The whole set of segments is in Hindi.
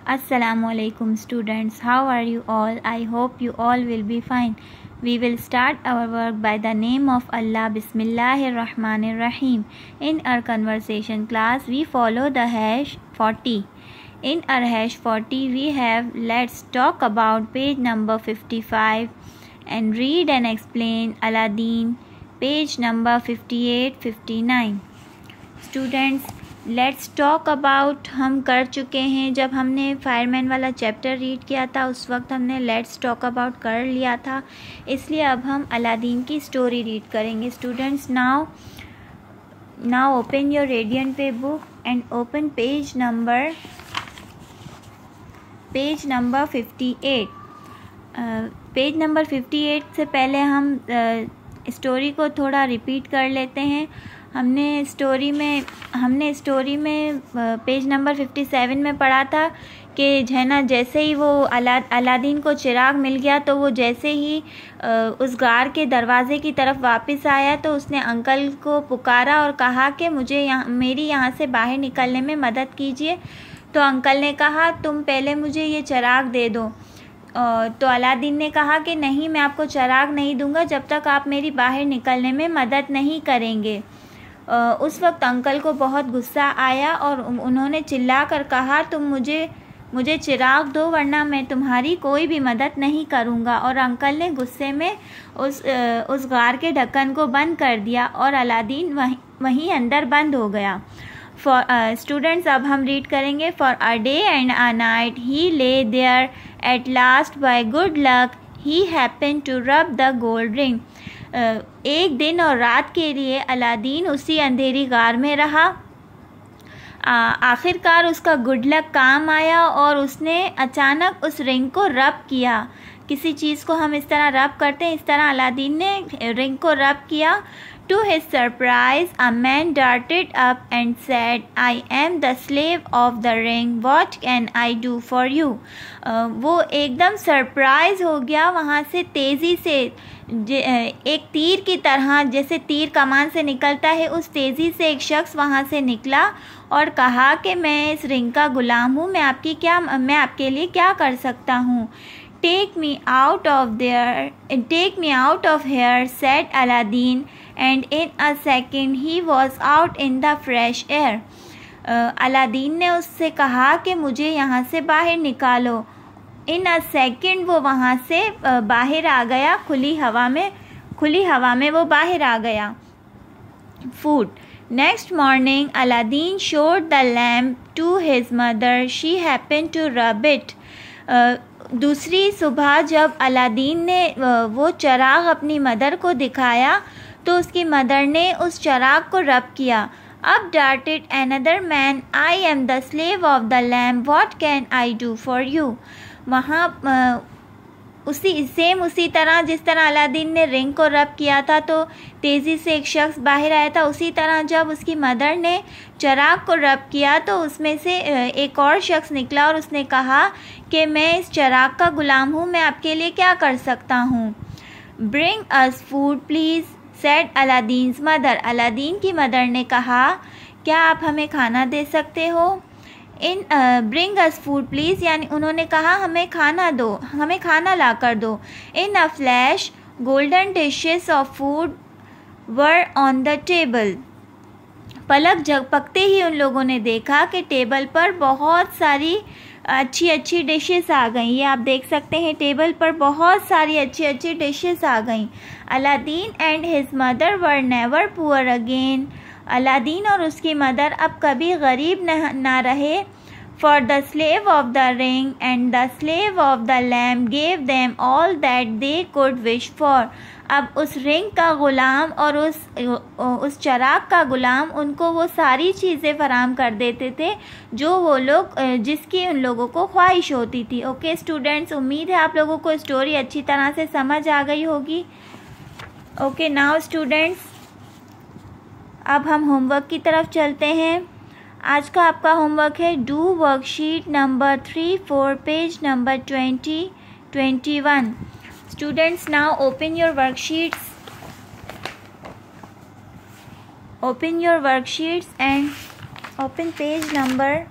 Assalamualaikum students, how are you all? I hope you all will be fine. We will start our work by the name of Allah. Bismillahir Rahmanir Rahim. In our conversation class, we follow the hash 40. In our hash 40, we have let's talk about page number 55 and read and explain Aladdin, page number 58-59. Students, let's talk about हम कर चुके हैं. जब हमने फायरमैन वाला चैप्टर रीड किया था उस वक्त हमने लेट्स टॉक अबाउट कर लिया था, इसलिए अब हम अलादीन की स्टोरी रीड करेंगे. Students, now open your radiant पे book and open page number 58. Page number 58 से पहले हम स्टोरी को थोड़ा रिपीट कर लेते हैं. हमने स्टोरी में पेज नंबर 57 में पढ़ा था कि जैना जैसे ही वो अलादीन को चिराग मिल गया तो वो जैसे ही उस गार के दरवाज़े की तरफ वापस आया तो उसने अंकल को पुकारा और कहा कि मुझे मेरी यहाँ से बाहर निकलने में मदद कीजिए. तो अंकल ने कहा तुम पहले मुझे ये चिराग दे दो. तो अलादीन ने कहा कि नहीं, मैं आपको चिराग नहीं दूंगा जब तक आप मेरी बाहर निकलने में मदद नहीं करेंगे. उस वक्त अंकल को बहुत गुस्सा आया और उन्होंने चिल्लाकर कहा तुम मुझे चिराग दो वरना मैं तुम्हारी कोई भी मदद नहीं करूंगा. और अंकल ने गुस्से में उस गार के ढक्कन को बंद कर दिया और अलादीन वहीं अंदर बंद हो गया. स्टूडेंट्स, अब हम रीड करेंगे. For a day and a night he lay there at last by good luck he happened to rub the gold ring. एक दिन और रात के लिए अलादीन उसी अंधेरी गार में रहा. आखिरकार उसका गुड लक काम आया और उसने अचानक उस रिंग को रब किया. किसी चीज़ को हम इस तरह रब करते हैं, इस तरह अलादीन ने रिंग को रब किया. To his surprise, a man darted up and said, I am the slave of the ring. What can I do for you? वो एकदम सरप्राइज हो गया. वहाँ से तेज़ी से एक तीर की तरह, जैसे तीर कमान से निकलता है, उस तेज़ी से एक शख्स वहाँ से निकला और कहा कि मैं इस रिंग का ग़ुलाम हूँ, मैं आपके लिए क्या कर सकता हूँ. Take me out of here, said Aladdin, and in a second he was out in the fresh air. Aladdin ने उससे कहा कि मुझे यहाँ से बाहर निकालो. In a second वो वहाँ से बाहर आ गया, खुली हवा में वो बाहर आ गया. Food. Next morning, Aladdin showed the lamp to his mother. She happened to rub it. दूसरी सुबह जब अलादीन ने वो चिराग अपनी मदर को दिखाया तो उसकी मदर ने उस चिराग को रब किया. अब darted another man, I am the slave of the lamp, what can I do for you. वहाँ उसी तरह जिस तरह अलादीन ने रिंग को रब किया था तो तेज़ी से एक शख्स बाहर आया था, उसी तरह जब उसकी मदर ने चिराग को रब किया तो उसमें से एक और शख्स निकला और उसने कहा कि मैं इस चिराग का ग़ुलाम हूँ, मैं आपके लिए क्या कर सकता हूँ. Bring us food please, said Aladdin's mother. Aladdin की मदर ने कहा क्या आप हमें खाना दे सकते हो. इन ब्रिंग अस फूड प्लीज़ यानी उन्होंने कहा हमें खाना ला कर दो. In a flash golden dishes of food were on the table. पलक झपकते ही उन लोगों ने देखा कि टेबल पर बहुत सारी अच्छी डिशेस आ गई. ये आप देख सकते हैं, टेबल पर बहुत सारी अच्छी डिशेस आ गई. Aladdin and his mother were never poor again. Aladdin और उसकी मदर अब कभी गरीब ना रहे. For the slave of the ring and the slave of the lamp gave them all that they could wish for. अब उस रिंग का ग़ुलाम और उस चिराग का ग़ुलाम उनको वो सारी चीज़ें फराहम कर देते थे जो वो लोग जिसकी उन लोगों को ख्वाहिश होती थी. ओके स्टूडेंट्स, उम्मीद है आप लोगों को स्टोरी अच्छी तरह से समझ आ गई होगी. ओके नाउ स्टूडेंट्स, अब हम होमवर्क की तरफ चलते हैं. आज का आपका होमवर्क है do worksheet number 3-4 page number 20-21. Students, now open your worksheets and open page number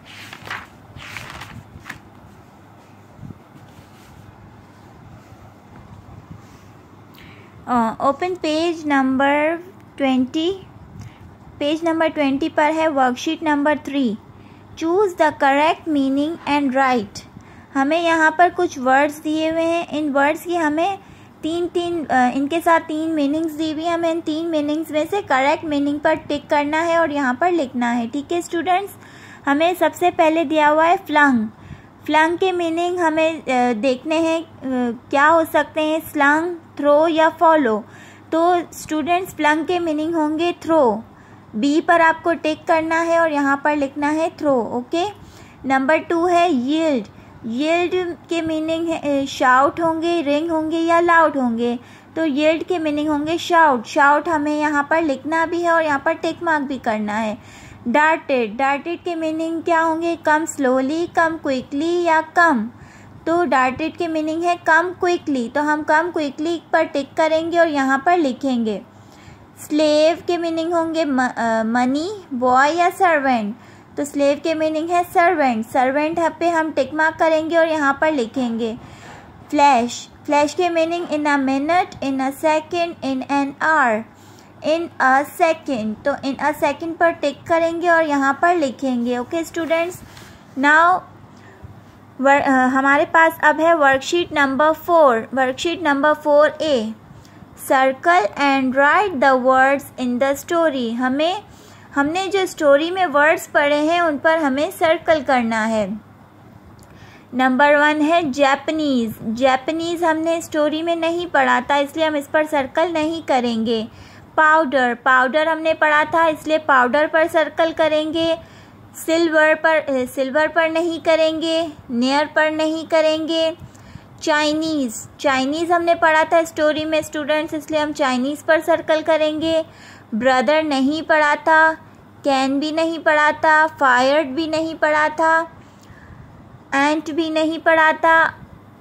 open page number 20। Page number 20 पर है worksheet number 3। Choose the correct meaning and right. हमें यहाँ पर कुछ वर्ड्स दिए हुए हैं। इन वर्ड्स की हमें इनके साथ 3 मीनिंग्स दी हुई। हमें इन 3 मीनिंग्स में से करेक्ट मीनिंग पर टिक करना है और यहाँ पर लिखना है। ठीक है स्टूडेंट्स, हमें सबसे पहले दिया हुआ है फ्लंग। फ्लंग के मीनिंग हमें देखने हैं क्या हो सकते हैं, स्लंग, थ्रो या फॉलो। तो स्टूडेंट्स फ्लंग के मीनिंग होंगे थ्रो। बी पर आपको टिक करना है और यहाँ पर लिखना है थ्रो। ओके। नंबर 2 है यील्ड। यील्ड के मीनिंग है शाउट होंगे, रिंग होंगे या लाउड होंगे। तो यील्ड के मीनिंग होंगे शाउट। शाउट हमें यहाँ पर लिखना भी है और यहाँ पर टिक मार्क भी करना है। डार्टेड। डार्टेड के मीनिंग क्या होंगे, कम स्लोली, कम क्विकली या कम। तो डार्टेड के मीनिंग है कम क्विकली। तो हम कम क्विकली पर टिक करेंगे और यहाँ पर लिखेंगे। स्लेव के मीनिंग होंगे मनी, बॉय या सर्वेंट। तो स्लेव के मीनिंग है सर्वेंट। सर्वेंट पे हम टिक मार्क करेंगे और यहाँ पर लिखेंगे। फ्लैश। फ्लैश के meaning in a minute, in a second, in an hour, in a second. तो इन अ सेकेंड पर टिक करेंगे और यहाँ पर लिखेंगे। ओके स्टूडेंट्स, नाउ हमारे पास अब है worksheet number 4। Worksheet number 4A, circle and right the words in the story. हमने जो स्टोरी में वर्ड्स पढ़े हैं उन पर हमें सर्कल करना है। नंबर 1 है जापानीज। जापानीज हमने स्टोरी में नहीं पढ़ा था इसलिए हम इस पर सर्कल नहीं करेंगे। पाउडर। पाउडर हमने पढ़ा था इसलिए पाउडर पर सर्कल करेंगे। सिल्वर पर नहीं करेंगे। नियर पर नहीं करेंगे। चाइनीज़। चाइनीज़ हमने पढ़ा था स्टोरी में स्टूडेंट्स, इसलिए हम चाइनीज़ पर सर्कल करेंगे। ब्रदर नहीं पढ़ा था। कैन भी नहीं पढ़ा था। फायर्ड भी नहीं पढ़ा था। एंट भी नहीं पढ़ा था।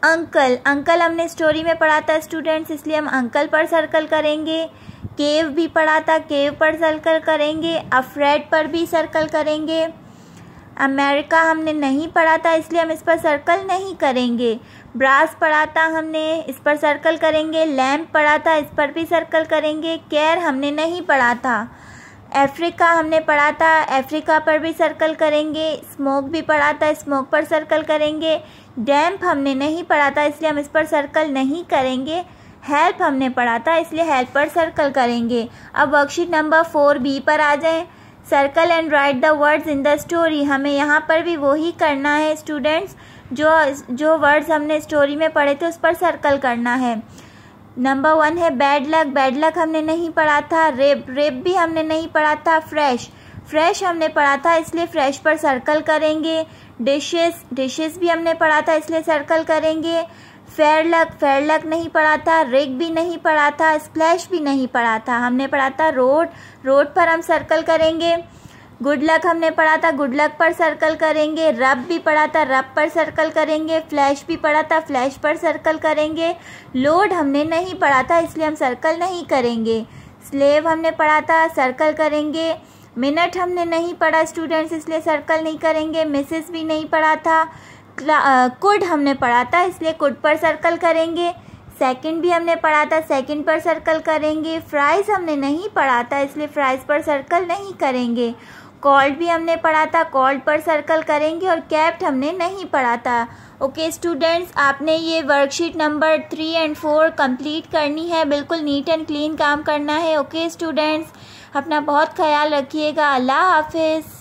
अंकल। अंकल हमने स्टोरी में पढ़ा था स्टूडेंट्स, इसलिए हम अंकल पर सर्कल करेंगे। केव भी पढ़ा था, केव पर सर्कल करेंगे। अफ्रेड पर भी सर्कल करेंगे। अमेरिका हमने नहीं पढ़ा था इसलिए हम इस पर सर्कल नहीं करेंगे। ब्रास पढ़ा था हमने, इस पर सर्कल करेंगे। लैम्प पढ़ा था, इस पर भी सर्कल करेंगे। केयर हमने नहीं पढ़ा था। अफ्रीका हमने पढ़ा था, अफ्रीका पर भी सर्कल करेंगे। स्मोक भी पढ़ा था, स्मोक पर सर्कल करेंगे। डैम्प हमने नहीं पढ़ा था इसलिए हम इस पर सर्कल नहीं करेंगे। हेल्प हमने पढ़ा था इसलिए हेल्प पर सर्कल करेंगे। अब वर्कशीट नंबर 4B पर आ जाएं। Circle and right the words in the story. हमें यहाँ पर भी वही करना है स्टूडेंट्स, जो वर्ड्स हमने स्टोरी में पढ़े थे उस पर सर्कल करना है। नंबर 1 है बैड लक। बैड लक हमने नहीं पढ़ा था। रेप। रेप भी हमने नहीं पढ़ा था। फ्रेश। फ्रेश हमने पढ़ा था इसलिए फ्रेश पर सर्कल करेंगे। डिशेस। डिशेस भी हमने पढ़ा था इसलिए सर्कल करेंगे। Fair luck. फेयर लक नहीं पढ़ा था। रिग भी नहीं पढ़ा था। स्प्लैश भी नहीं पढ़ा था। हमने पढ़ा था रोड। रोड पर हम सर्कल करेंगे। गुड लक हमने पढ़ा था, गुड लक पर सर्कल करेंगे। रब भी पढ़ा था, रब पर सर्कल करेंगे। फ्लैश भी पढ़ा था, फ्लैश पर सर्कल करेंगे। लोड हमने नहीं पढ़ा था इसलिए हम सर्कल नहीं करेंगे। स्लेव हमने पढ़ा था, सर्कल करेंगे। मिनट हमने नहीं पढ़ा स्टूडेंट्स इसलिए सर्कल नहीं करेंगे। मिसेस भी नहीं पढ़ा था। कुड हमने पढ़ा था इसलिए कुड पर सर्कल करेंगे। सेकंड भी हमने पढ़ा था, सेकंड पर सर्कल करेंगे। फ्राइज हमने नहीं पढ़ा था इसलिए फ्राइज पर सर्कल नहीं करेंगे। कॉल्ड भी हमने पढ़ा था, कॉल्ड पर सर्कल करेंगे। और कैप्ट हमने नहीं पढ़ा था। ओके स्टूडेंट्स, आपने ये वर्कशीट नंबर 3 और 4 कंप्लीट करनी है। बिल्कुल नीट एंड क्लीन काम करना है। ओके स्टूडेंट्स, अपना बहुत ख्याल रखिएगा। अल्लाह हाफिज़।